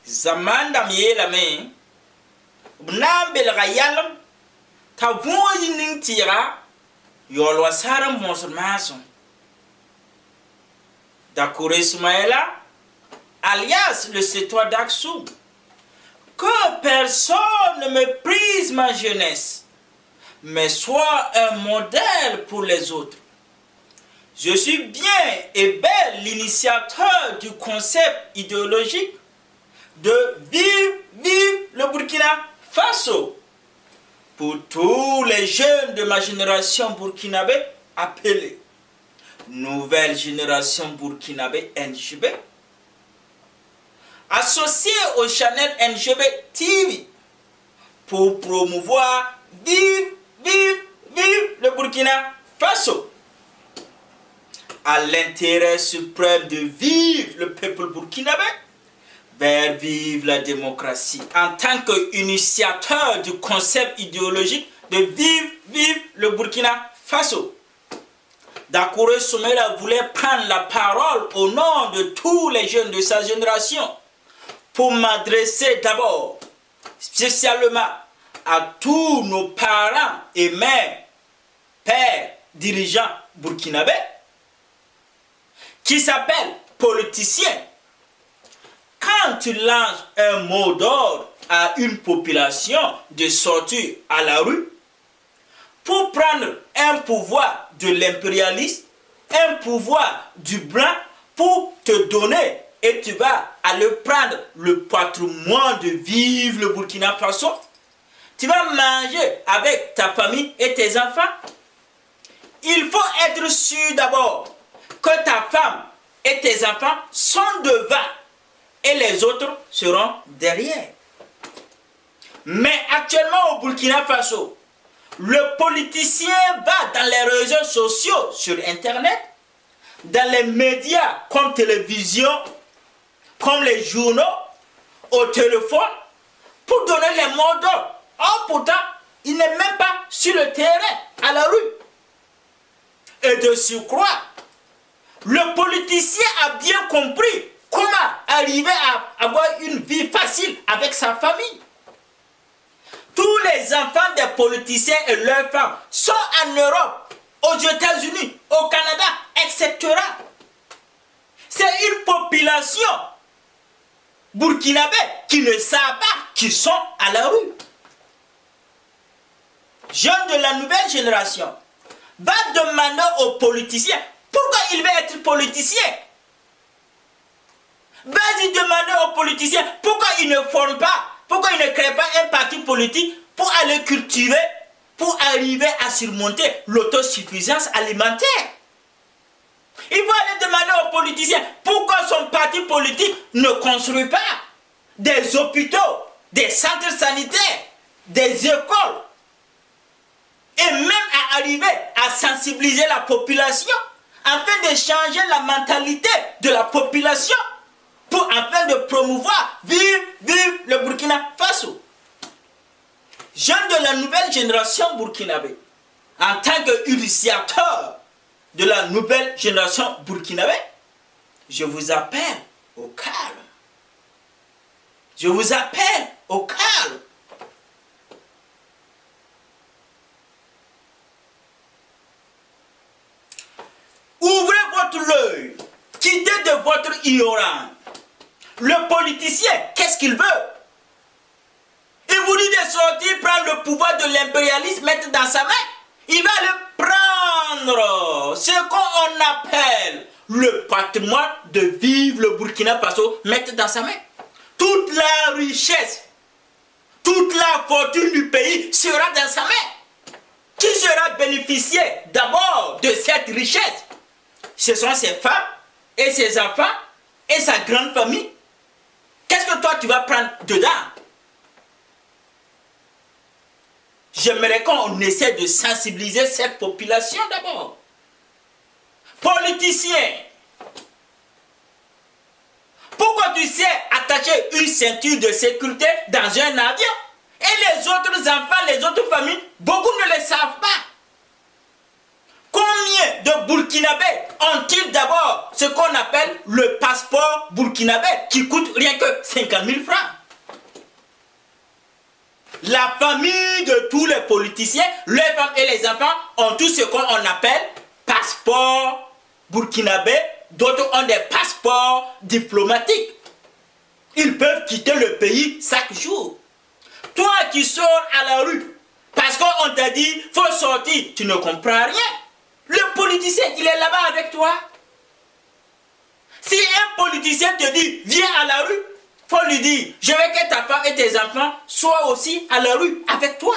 zaman dam yeelame b na n belga yalem t'a võo yi ning tɩɩga yaool wa saar n bõosd maasem Dakore Ismaïla, alias le Cétois d'Aksum, que personne ne méprise ma jeunesse, mais soit un modèle pour les autres. Je suis bien et bel l'initiateur du concept idéologique de vive le Burkina Faso pour tous les jeunes de ma génération burkinabé appelés Nouvelle Génération Burkinabé NGB, associé au channel NGB TV pour promouvoir vive le Burkina Faso, à l'intérêt suprême de vivre le peuple burkinabé vers vive la démocratie, en tant qu'initiateur du concept idéologique de vive le Burkina Faso. Dakore Ismaïla voulait prendre la parole au nom de tous les jeunes de sa génération pour m'adresser d'abord spécialement à tous nos parents et mères, pères, dirigeants burkinabés qui s'appellent politiciens. Quand tu lances un mot d'ordre à une population de sortir à la rue pour prendre un pouvoir de l'impérialisme, un pouvoir du blanc pour te donner, et tu vas aller prendre le patrimoine de vivre le Burkina Faso, tu vas manger avec ta famille et tes enfants. Il faut être sûr d'abord que ta femme et tes enfants sont devant et les autres seront derrière. Mais actuellement au Burkina Faso, le politicien va dans les réseaux sociaux, sur Internet, dans les médias comme télévision, comme les journaux, au téléphone, pour donner les mots d'ordre. Or pourtant, il n'est même pas sur le terrain, à la rue. Et de surcroît, le politicien a bien compris comment arriver à avoir une vie facile avec sa famille. Tous les enfants des politiciens et leurs femmes sont en Europe, aux États-Unis, au Canada, etc. C'est une population burkinabé qui ne savent pas qu'ils sont à la rue. Jeunes de la nouvelle génération va demander aux politiciens pourquoi il veut être politicien. Vas-y demander aux politiciens pourquoi ils ne forment pas, pourquoi ils ne créent pas un parti politique pour aller cultiver, pour arriver à surmonter l'autosuffisance alimentaire. Il va aller demander aux politiciens pourquoi son parti politique ne construit pas des hôpitaux, des centres sanitaires, des écoles, et même à arriver à sensibiliser la population afin de changer la mentalité de la population pour afin de promouvoir vive le Burkina Faso. Jeunes de la nouvelle génération burkinabé, en tant qu'initiateur de la nouvelle génération burkinabé, je vous appelle au calme. Je vous appelle au calme. Ouvrez votre œil, quittez de votre ignorance. Le politicien, qu'est-ce qu'il veut? Il vous dit de sortir, prendre le pouvoir de l'impérialisme, mettre dans sa main. Il va le prendre, ce qu'on appelle le patrimoine de vivre le Burkina Faso, mettre dans sa main. Toute la richesse, toute la fortune du pays sera dans sa main. Qui sera bénéficiaire d'abord de cette richesse? Ce sont ses femmes et ses enfants et sa grande famille. Qu'est-ce que toi tu vas prendre dedans? J'aimerais qu'on essaie de sensibiliser cette population d'abord. Politiciens, pourquoi tu sais attacher une ceinture de sécurité dans un avion? Et les autres enfants, les autres familles, beaucoup ne le savent pas. Comment Combien de Burkinabés ont-ils d'abord ce qu'on appelle le passeport burkinabé qui coûte rien que 50 000 francs? La famille de tous les politiciens, les femmes et les enfants ont tout ce qu'on appelle passeport burkinabé, d'autres ont des passeports diplomatiques. Ils peuvent quitter le pays chaque jour. Toi qui sors à la rue, parce qu'on t'a dit, faut sortir, tu ne comprends rien. Le politicien, il est là-bas avec toi. Si un politicien te dit, viens à la rue, faut lui dire, je veux que ta femme et tes enfants soient aussi à la rue avec toi.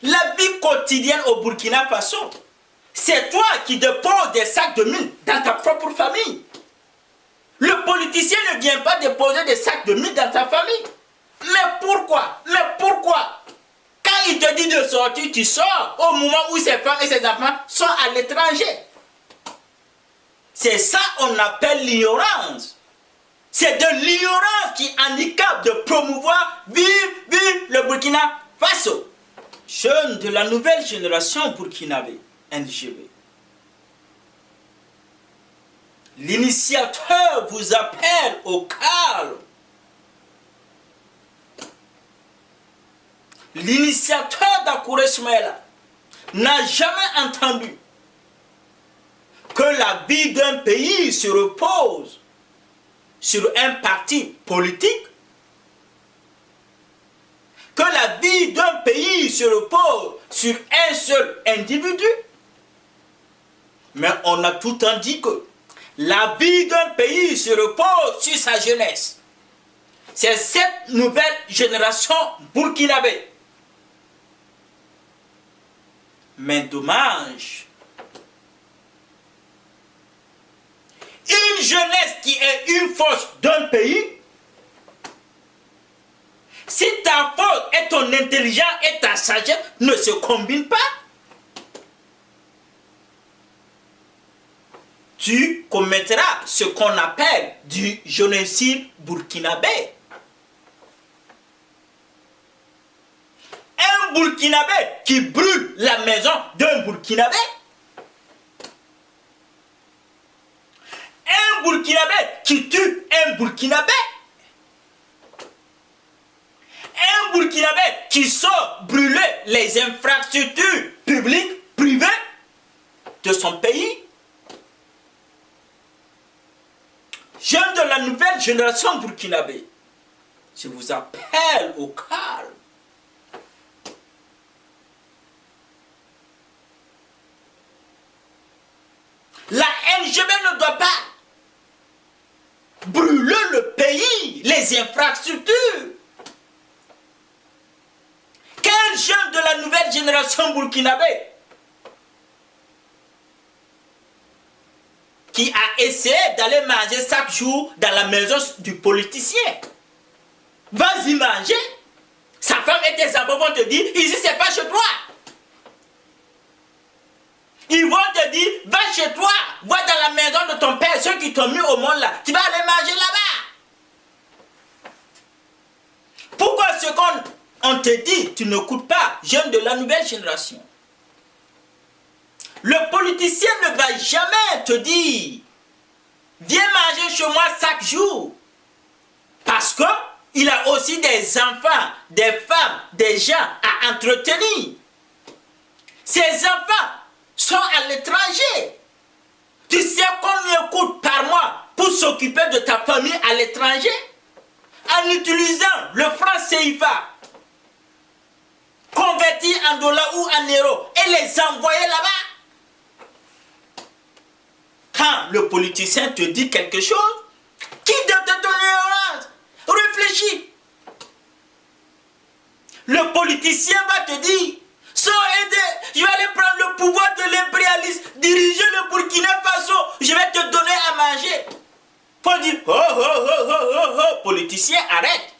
La vie quotidienne au Burkina Faso, c'est toi qui déposes des sacs de mine dans ta propre famille. Le politicien ne vient pas déposer des sacs de mine dans ta famille. Mais pourquoi? Quand il te dit de sortir, tu sors au moment où ses femmes et ses enfants sont à l'étranger. C'est ça qu'on appelle l'ignorance. C'est de l'ignorance qui handicape de promouvoir vive le Burkina Faso. Jeunes de la nouvelle génération burkinabé, NGB. L'initiateur vous appelle au calme. L'initiateur d'Akouré Soumaïla n'a jamais entendu que la vie d'un pays se repose sur un parti politique, que la vie d'un pays se repose sur un seul individu. Mais on a tout le temps dit que la vie d'un pays se repose sur sa jeunesse. C'est cette nouvelle génération burkinabé. Mais dommage, une jeunesse qui est une force d'un pays, si ta force et ton intelligence et ta sagesse ne se combinent pas, tu commettras ce qu'on appelle du génocide burkinabé. Un Burkinabé qui brûle la maison d'un Burkinabé. Un Burkinabé qui tue un Burkinabé. Un Burkinabé qui sort brûler les infrastructures publiques, privées de son pays. Jeunes de la nouvelle génération burkinabé, je vous appelle au calme. La NGB ne doit pas brûler le pays, les infrastructures. Quel jeune de la nouvelle génération burkinabé qui a essayé d'aller manger chaque jour dans la maison du politicien? Vas-y manger. Sa femme et tes enfants vont te dire, ici c'est pas chez toi. Ils vont te dire, va chez toi, va dans la maison de ton père, ceux qui t'ont mis au monde là, tu vas aller manger là-bas. Pourquoi ce qu'on te dit, tu n'écoutes pas, jeune de la nouvelle génération? Le politicien ne va jamais te dire, viens manger chez moi chaque jour. Parce qu'il a aussi des enfants, des femmes, des gens à entretenir. Ces enfants sont à l'étranger. Tu sais combien coûte par mois pour s'occuper de ta famille à l'étranger? En utilisant le franc CFA, converti en dollars ou en euros, et les envoyer là-bas. Quand le politicien te dit quelque chose, qui de ton ignorance? Réfléchis. Le politicien va te dire, je vais aller prendre le pouvoir de l'impérialisme, diriger le Burkina Faso, je vais te donner à manger. Faut dire, politicien, arrête.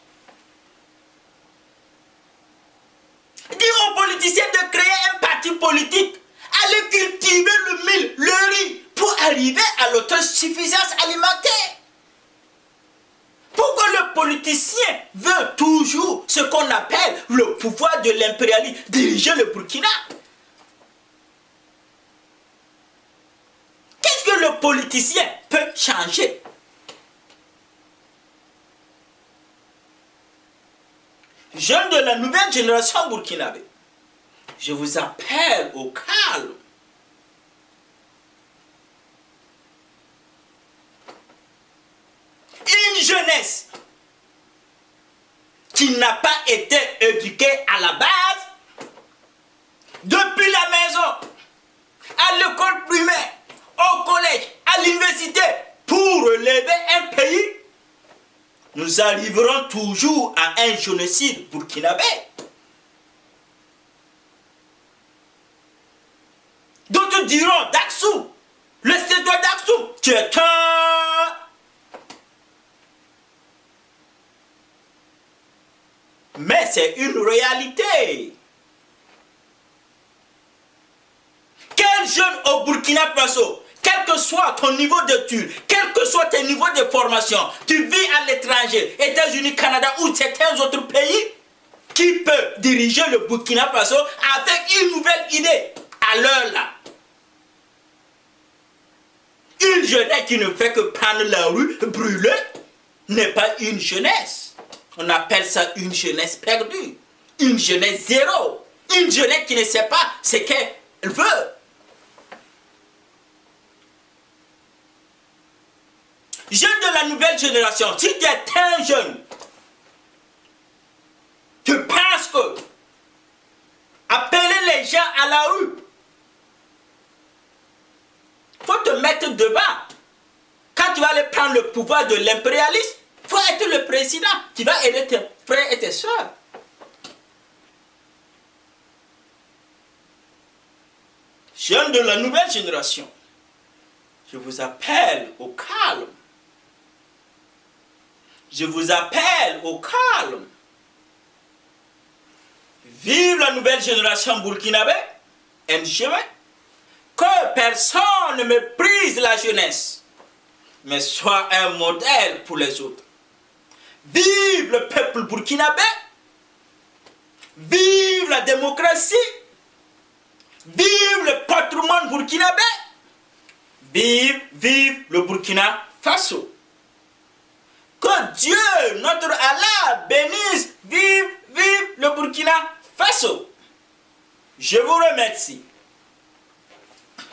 Dis aux politiciens de créer un parti politique, allez cultiver le mil, le riz, pour arriver à l'autosuffisance alimentaire. Pourquoi le politicien veut toujours ce qu'on appelle le pouvoir de l'impérialisme, diriger le Burkina. Qu'est-ce que le politicien peut changer? Jeunes de la nouvelle génération burkinabé, je vous appelle au calme. Une jeunesse qui n'a pas été éduquée à la base, depuis la maison, à l'école primaire, au collège, à l'université, pour relever un pays, nous arriverons toujours à un génocide burkinabé. D'autres diront d'Aksum, le sénateur d'Aksum, tu es un... Mais c'est une réalité. Quel jeune au Burkina Faso, quel que soit ton niveau d'études, quel que soit tes niveaux de formation, tu vis à l'étranger, États-Unis, Canada ou certains autres pays, qui peut diriger le Burkina Faso avec une nouvelle idée à l'heure là? Une jeunesse qui ne fait que prendre la rue, brûler, n'est pas une jeunesse. On appelle ça une jeunesse perdue, une jeunesse zéro, une jeunesse qui ne sait pas ce qu'elle veut. Jeunes de la nouvelle génération, si tu es un jeune, tu penses que appeler les gens à la rue, faut te mettre devant. Quand tu vas aller prendre le pouvoir de l'impérialisme, il faut être le président qui va aider tes frères et tes soeurs. Jeunes de la nouvelle génération, je vous appelle au calme. Je vous appelle au calme. Vive la nouvelle génération burkinabé, NGB. Que personne ne méprise la jeunesse, mais soit un modèle pour les autres. Vive le peuple burkinabé. Vive la démocratie. Vive le patrimoine burkinabé. Vive le Burkina Faso. Que Dieu, notre Allah, bénisse. Vive le Burkina Faso. Je vous remercie.